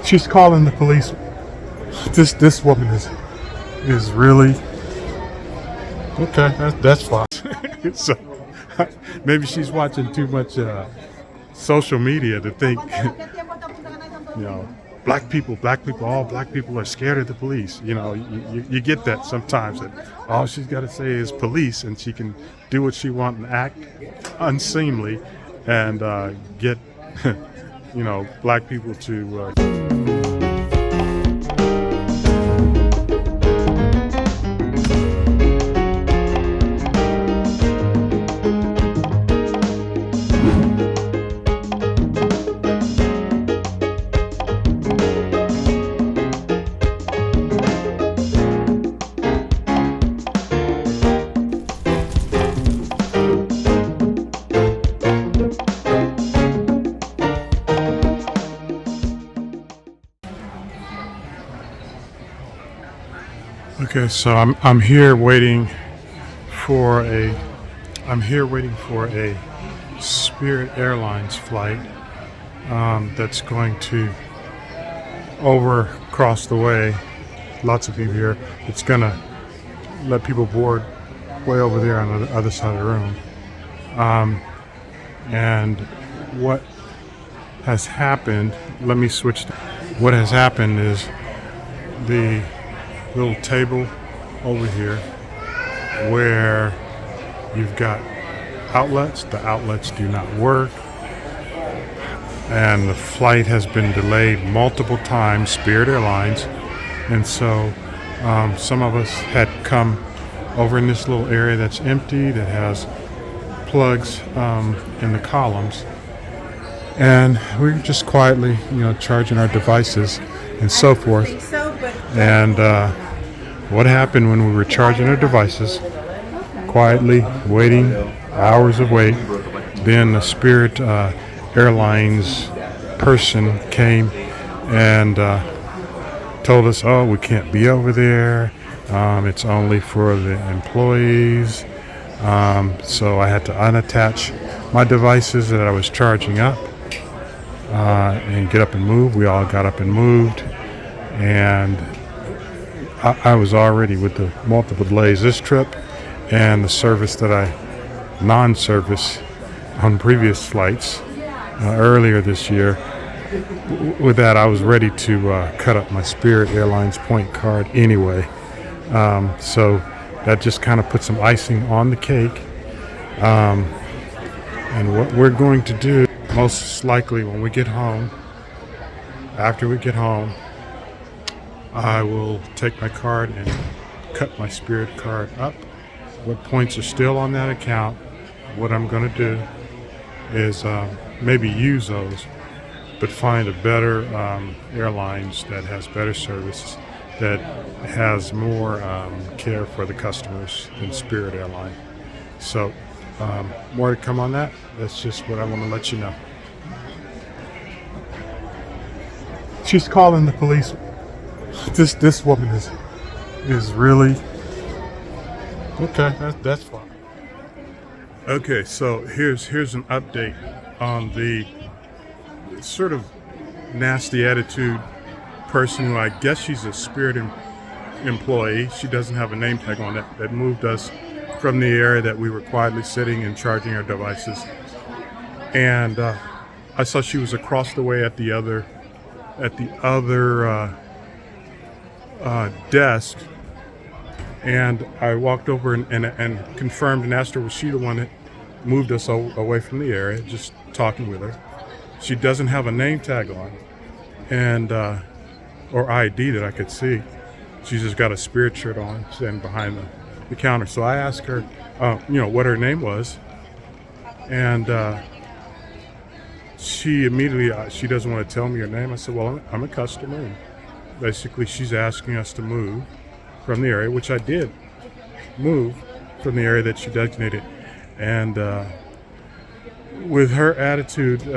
She's calling the police. This woman is really okay. That's fine. So maybe she's watching too much social media to think you know black people, all black people are scared of the police. You get that sometimes, that all she's got to say is police, and she can do what she wants and act unseemly and get black people to Okay, so I'm here waiting for a Spirit Airlines flight that's going to across the way. Lots of people here. It's gonna let people board way over there on the other side of the room. And what has happened? Let me switch. What has happened is the little table over here where you've got outlets. The outlets do not work, and the flight has been delayed multiple times, Spirit Airlines. And so some of us had come over in this little area that's empty, that has plugs in the columns, and we were just quietly charging our devices and so forth. And what happened when we were charging our devices, quietly waiting, hours of wait, then the Spirit Airlines person came and told us, oh, we can't be over there. It's only for the employees. So I had to unattach my devices that I was charging up and get up and move. We all got up and moved, and I was already with the multiple delays this trip and the service that non-service on previous flights earlier this year. With that, I was ready to cut up my Spirit Airlines point card anyway. So that just kind of put some icing on the cake. And what we're going to do, most likely when we get home, after we get home, I will take my card and cut my Spirit card up. What points are still on that account, what I'm going to do is maybe use those, but find a better airlines that has better service, that has more care for the customers than Spirit Airline. So more to come on that. That's just what I want to let you know. She's calling the police. This woman is really okay. That's fine. Okay, so here's an update on the sort of nasty attitude person who I guess she's a Spirit employee. She doesn't have a name tag on that moved us from the area that we were quietly sitting and charging our devices. And I saw she was across the way at the other desk, and I walked over and confirmed and asked her, was she the one that moved us away from the area, just talking with her. She doesn't have a name tag on, and or ID that I could see. She's just got a Spirit shirt on, standing behind the counter. So I asked her, what her name was, and she immediately, she doesn't want to tell me her name. I said, well, I'm a customer, and basically she's asking us to move from the area, which I did move from the area that she designated. And with her attitude,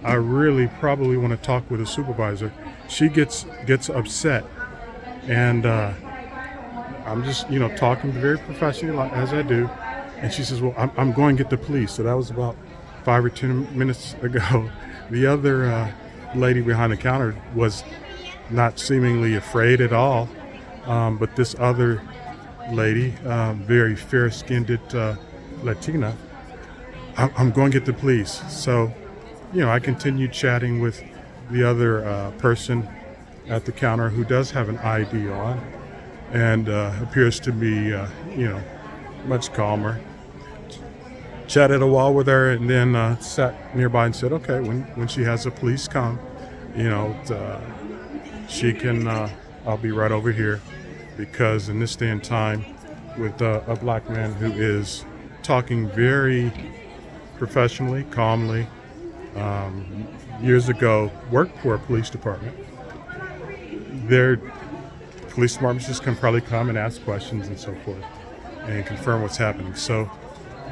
I really probably want to talk with a supervisor. She gets upset, and I'm just talking very professionally as I do, and she says, well, I'm going to get the police. So that was about 5 or 10 minutes ago. The other lady behind the counter was not seemingly afraid at all. But this other lady, very fair-skinned Latina, I'm going to get the police. So, I continued chatting with the other person at the counter who does have an ID on and appears to be, much calmer. Chatted a while with her and then sat nearby and said, okay, when she has the police come, she can, I'll be right over here, because in this day and time with a black man who is talking very professionally, calmly, years ago worked for a police department. Their police departments just can probably come and ask questions and so forth and confirm what's happening. So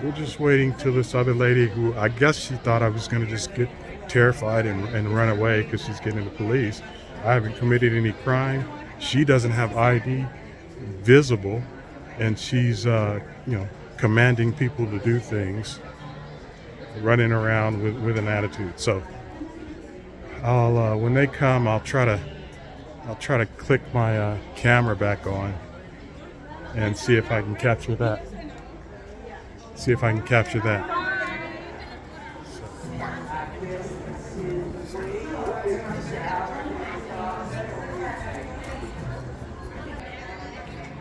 we're just waiting till this other lady, who I guess she thought I was going to just get terrified and run away because she's getting the police. I haven't committed any crime. She doesn't have ID visible, and she's commanding people to do things, running around with an attitude. So I'll when they come, I'll try to click my camera back on and see if I can capture that.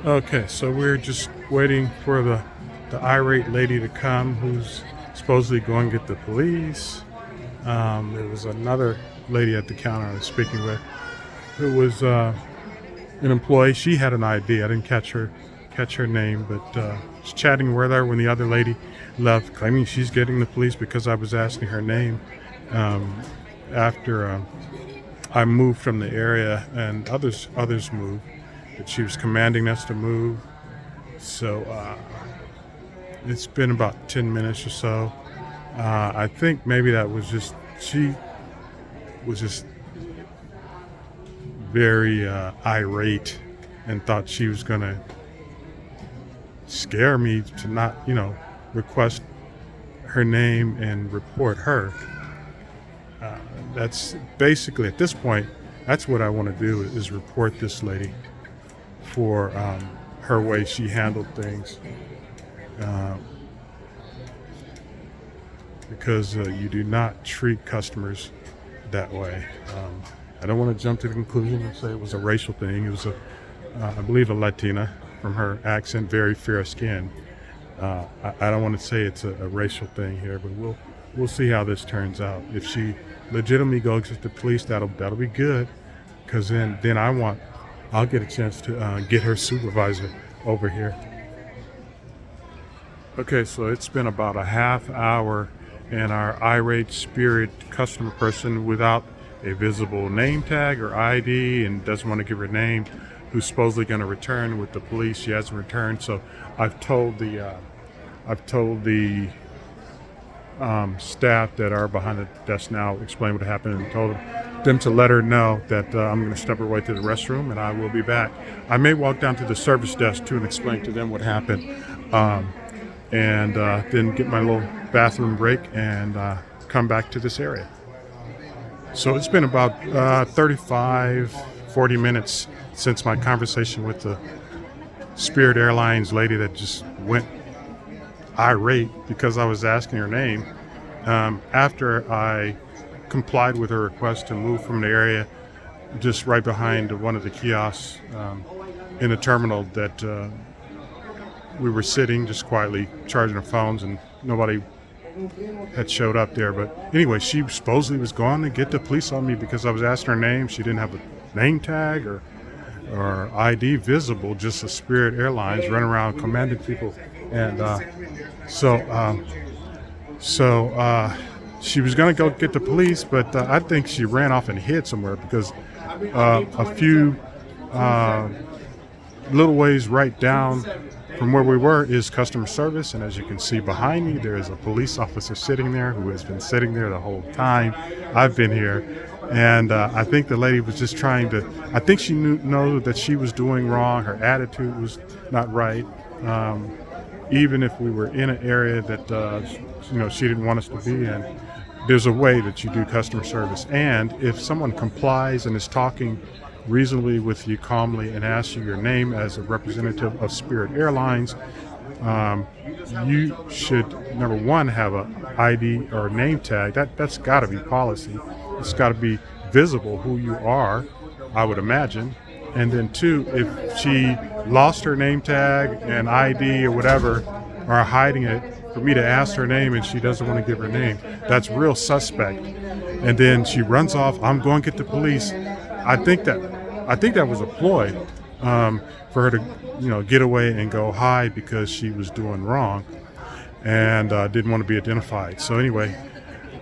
Okay, so we're just waiting for the irate lady to come, who's supposedly going to get the police. There was another lady at the counter I was speaking with who was an employee. She had an ID. I didn't catch her name, but was chatting with her when the other lady left, claiming she's getting the police because I was asking her name after I moved from the area and others moved. That she was commanding us to move. So it's been about 10 minutes or so. I think maybe that was just, she was just very irate and thought she was going to scare me to not, request her name and report her. That's basically, at this point, that's what I want to do, is report this lady for her way she handled things, because you do not treat customers that way. I don't want to jump to the conclusion and say it was a racial thing. It was I believe a Latina, from her accent, very fair skin. I don't want to say it's a racial thing here, but we'll see how this turns out. If she legitimately goes to the police, that'll be good, because then I'll get a chance to get her supervisor over here. Okay, so it's been about a half hour, and our irate spirit customer person without a visible name tag or ID and doesn't want to give her name, who's supposedly going to return with the police. She hasn't returned, so I've told the staff that are behind the desk now, explain what happened, and told them to let her know that I'm going to step her way to the restroom and I will be back. I may walk down to the service desk too and explain to them what happened, and then get my little bathroom break and come back to this area. So it's been about 40 minutes since my conversation with the Spirit Airlines lady that just went irate because I was asking her name. After I complied with her request to move from the area just right behind one of the kiosks in a terminal that we were sitting just quietly charging our phones, and nobody had showed up there. But anyway, she supposedly was going to get the police on me because I was asking her name. She didn't have a name tag or ID visible, just a Spirit Airlines running around commanding people. And so she was going to go get the police, but I think she ran off and hid somewhere, because a few little ways right down from where we were is customer service, and as you can see behind me, there is a police officer sitting there who has been sitting there the whole time I've been here. And I think the lady was just trying to, I think she knew that she was doing wrong. Her attitude was not right. Even if we were in an area that she didn't want us to be in, there's a way that you do customer service. And if someone complies and is talking reasonably with you calmly and asks you your name as a representative of Spirit Airlines, you should, number one, have a ID or name tag. That's got to be policy. It's got to be visible who you are, I would imagine. And then two, if she lost her name tag and ID or whatever, or hiding it, for me to ask her name and she doesn't want to give her name, that's real suspect. And then she runs off. I'm going to get the police. I think that was a ploy for her to, get away and go hide because she was doing wrong and didn't want to be identified. So anyway,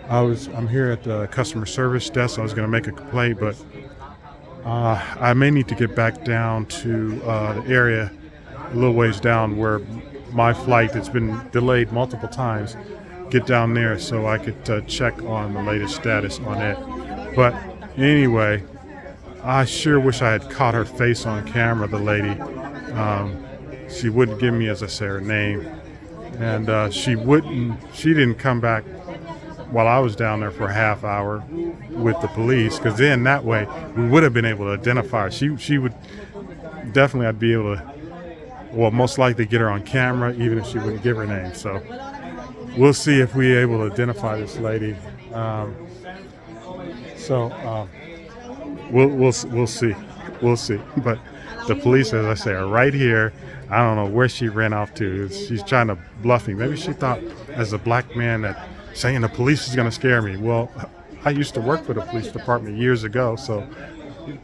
I'm here at the customer service desk. I was going to make a complaint, but I may need to get back down to the area a little ways down where my flight that's been delayed multiple times, get down there so I could check on the latest status on it. But anyway, I sure wish I had caught her face on camera, the lady. She wouldn't give me, as I say, her name. And she didn't come back while I was down there for a half hour with the police, because then that way we would have been able to identify her. She would definitely, I'd be able to, well, most likely get her on camera, even if she wouldn't give her name. So we'll see if we're able to identify this lady. We'll see. We'll see. But the police, as I say, are right here. I don't know where she ran off to. She's trying to bluff me. Maybe she thought, as a black man, that saying the police is going to scare me. Well, I used to work for the police department years ago, so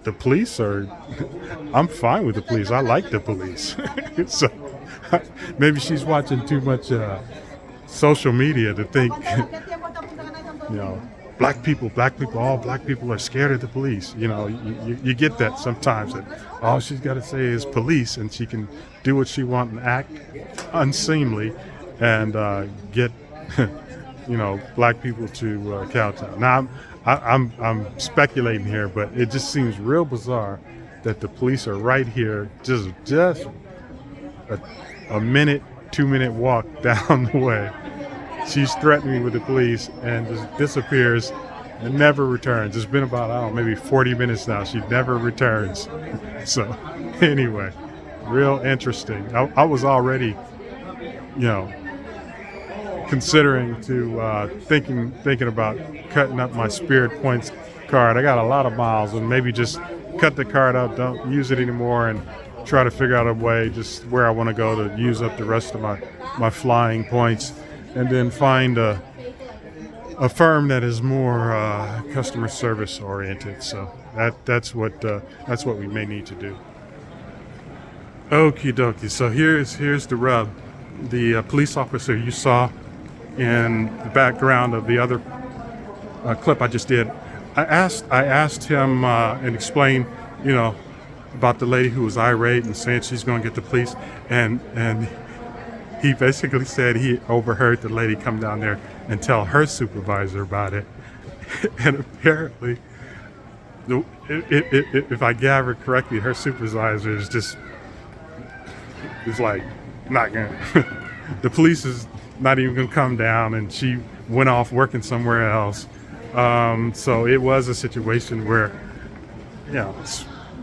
the police I'm fine with the police. I like the police. So maybe she's watching too much social media to think, black people, all black people are scared of the police. You get that sometimes, that all she's got to say is police, and she can do what she wants and act unseemly and get, black people to kowtow. Now, I'm speculating here, but it just seems real bizarre that the police are right here, just a minute, 2-minute walk down the way. She's threatening me with the police and just disappears and never returns. It's been about, maybe 40 minutes now. She never returns. So anyway, real interesting. I was already, considering to thinking about cutting up my Spirit Points card. I got a lot of miles, and maybe just cut the card up, don't use it anymore, and try to figure out a way just where I want to go to use up the rest of my flying points, and then find a firm that is more customer service oriented. So that's what we may need to do. Okie dokie. So here's the rub. The police officer you saw in the background of the other clip I just did, I asked him and explained, about the lady who was irate and saying she's going to get the police, and he basically said he overheard the lady come down there and tell her supervisor about it. And apparently, if I gather correctly, her supervisor is like, not gonna. The police is not even gonna come down, and she went off working somewhere else. So it was a situation where,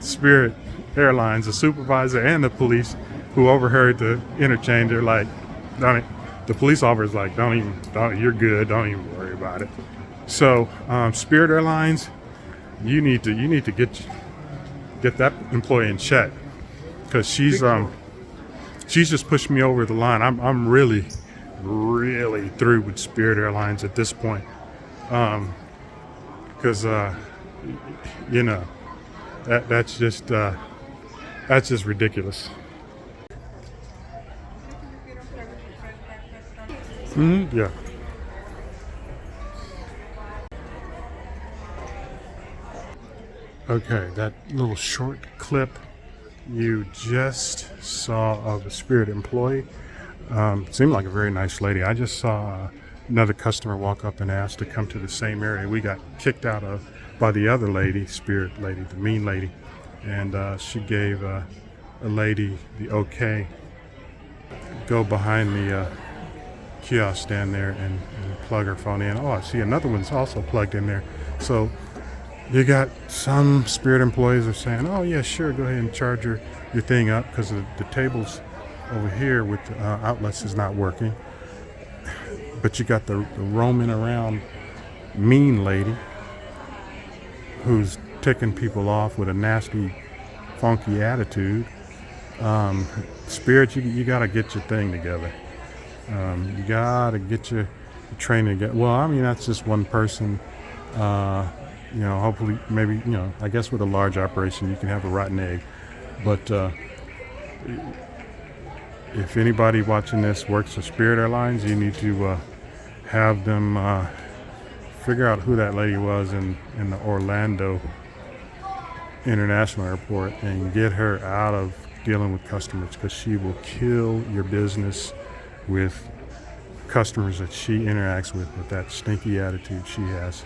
Spirit Airlines, the supervisor and the police who overheard the interchange, they're like, the police officer's like, you're good, don't even worry about it. So Spirit Airlines, you need to get that employee in check, because she's just pushed me over the line. I'm really through with Spirit Airlines at this point, because that's just ridiculous. Yeah. Okay, that little short clip you just saw of a Spirit employee seemed like a very nice lady. I just saw another customer walk up and ask to come to the same area we got kicked out of by the other lady, Spirit lady, the mean lady, and she gave a lady the okay, go behind kiosk stand there and plug her phone in. Oh, I see another one's also plugged in there. So you got some Spirit employees are saying, oh yeah, sure, go ahead and charge your thing up because the tables over here with outlets is not working. But you got the roaming around mean lady who's ticking people off with a nasty, funky attitude. Spirit, you got to get your thing together. You got to get your training together. Well, I mean, that's just one person. Hopefully, maybe, I guess with a large operation, you can have a rotten egg. But if anybody watching this works for Spirit Airlines, you need to have them figure out who that lady was in the Orlando International Airport and get her out of dealing with customers, because she will kill your business with customers that she interacts with that stinky attitude she has.